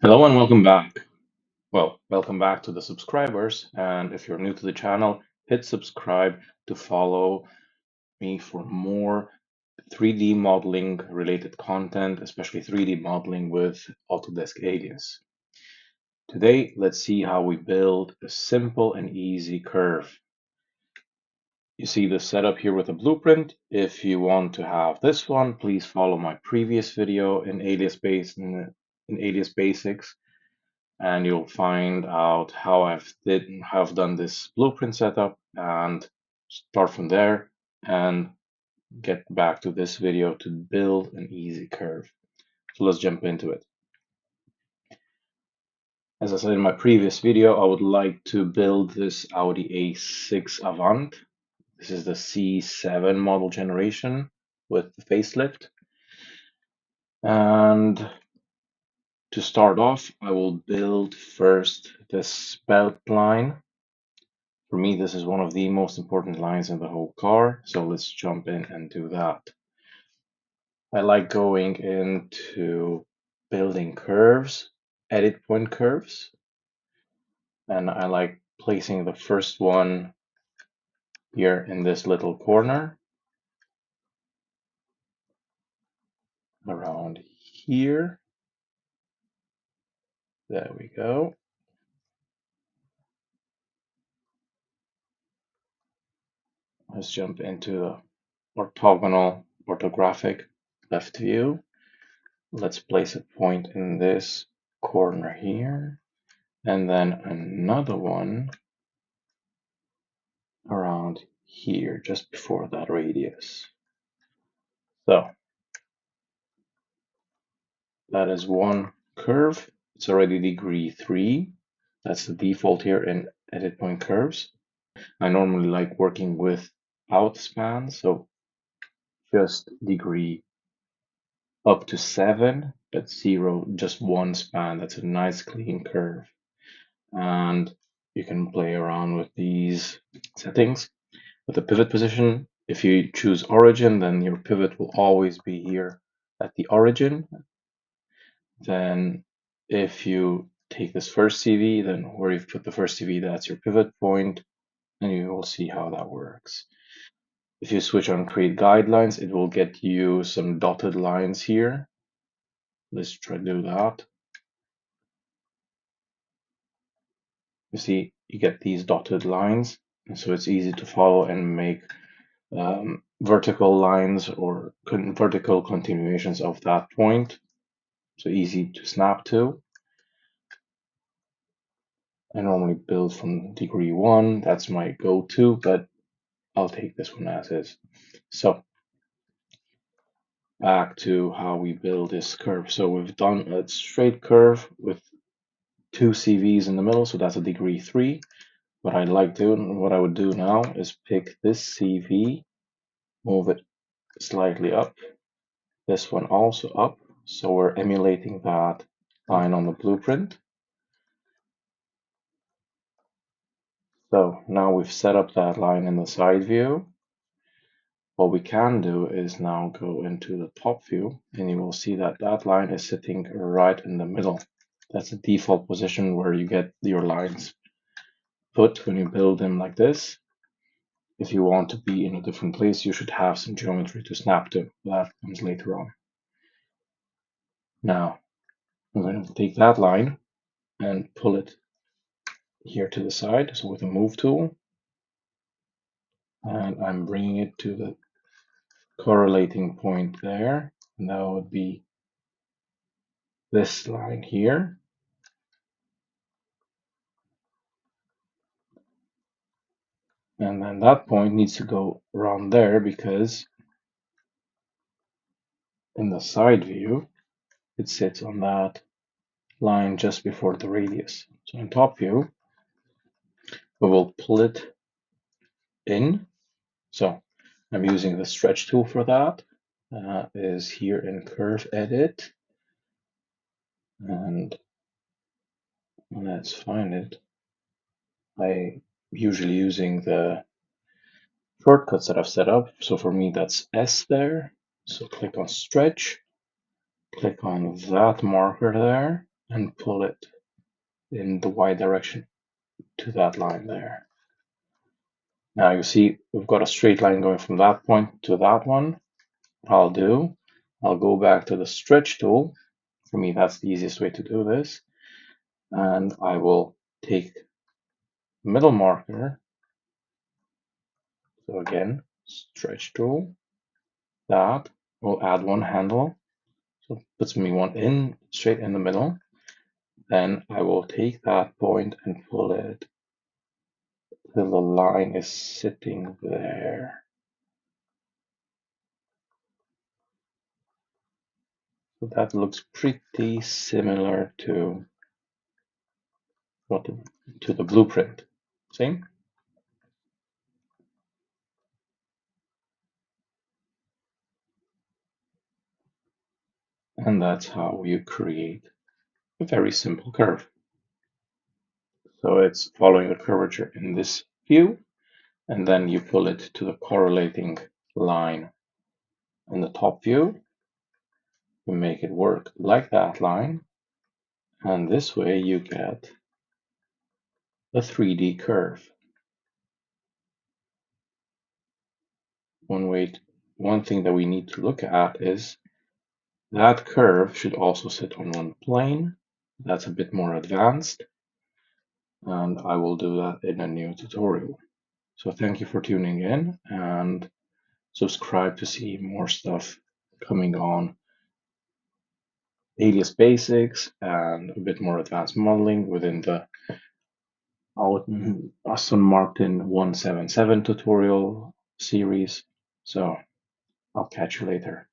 Hello and welcome back. Well, welcome back to the subscribers. And if you're new to the channel, hit subscribe to follow me for more 3D modeling related content, especially 3D modeling with Autodesk Alias. Today, let's see how we build a simple and easy curve. You see the setup here with a blueprint. If you want to have this one, please follow my previous video in Alias Basics, and you'll find out how I've done this blueprint setup and start from there and get back to this video to build an easy curve. So let's jump into it. As I said in my previous video, I would like to build this Audi A6 Avant. This is the C7 model generation with the facelift. And to start off, I will build first the spout line. For me, this is one of the most important lines in the whole car, so let's jump in and do that. I like going into building curves, edit point curves, and I like placing the first one here in this little corner around here. There we go. Let's jump into the orthographic left view. Let's place a point in this corner here, and then another one around here, just before that radius. So that is one curve. It's already degree 3. That's the default here in edit point curves. I normally like working with outspan, so just degree up to 7, but 0, just one span. That's a nice clean curve. And you can play around with these settings. With the pivot position, if you choose origin, then your pivot will always be here at the origin. Then if you take this first CV, then where you've put the first CV, that's your pivot point, and you will see how that works. If you switch on create guidelines, it will get you some dotted lines here. Let's try to do that. You see, you get these dotted lines, and so it's easy to follow and make vertical lines or vertical continuations of that point. So easy to snap to. I normally build from degree 1. That's my go-to, but I'll take this one as is. So back to how we build this curve. So we've done a straight curve with 2 CVs in the middle, so that's a degree 3. What I would do now is pick this CV, move it slightly up, this one also up, so we're emulating that line on the blueprint. So now we've set up that line in the side view. What we can do is now go into the top view, and you will see that that line is sitting right in the middle. That's the default position where you get your lines put when you build them like this. If you want to be in a different place, you should have some geometry to snap to. That comes later on. Now, I'm going to take that line and pull it here to the side, so with a move tool, and I'm bringing it to the correlating point there, and that would be this line here. And then that point needs to go around there because in the side view, it sits on that line just before the radius. So in top view, we will pull it in. So I'm using the stretch tool for that. Is here in curve edit. And let's find it. I usually using the shortcuts that I've set up. So for me, that's S there. So click on stretch, click on that marker there, and pull it in the y direction to that line there. Now you see we've got a straight line going from that point to that one. I'll go back to the stretch tool. For me, that's the easiest way to do this. And I will take middle marker. So again, stretch tool. That will add one handle. So it puts me one in straight in the middle. Then I will take that point and pull it till the line is sitting there. So that looks pretty similar to the blueprint. See? And that's how you create a very simple curve. So it's following the curvature in this view, and then you pull it to the correlating line in the top view. You make it work like that line, and this way you get a 3D curve. One thing that we need to look at is that curve should also sit on one plane. That's a bit more advanced, and I will do that in a new tutorial. So thank you for tuning in, and subscribe to see more stuff coming on Alias Basics and a bit more advanced modeling within the Aston Martin 177 tutorial series. So I'll catch you later.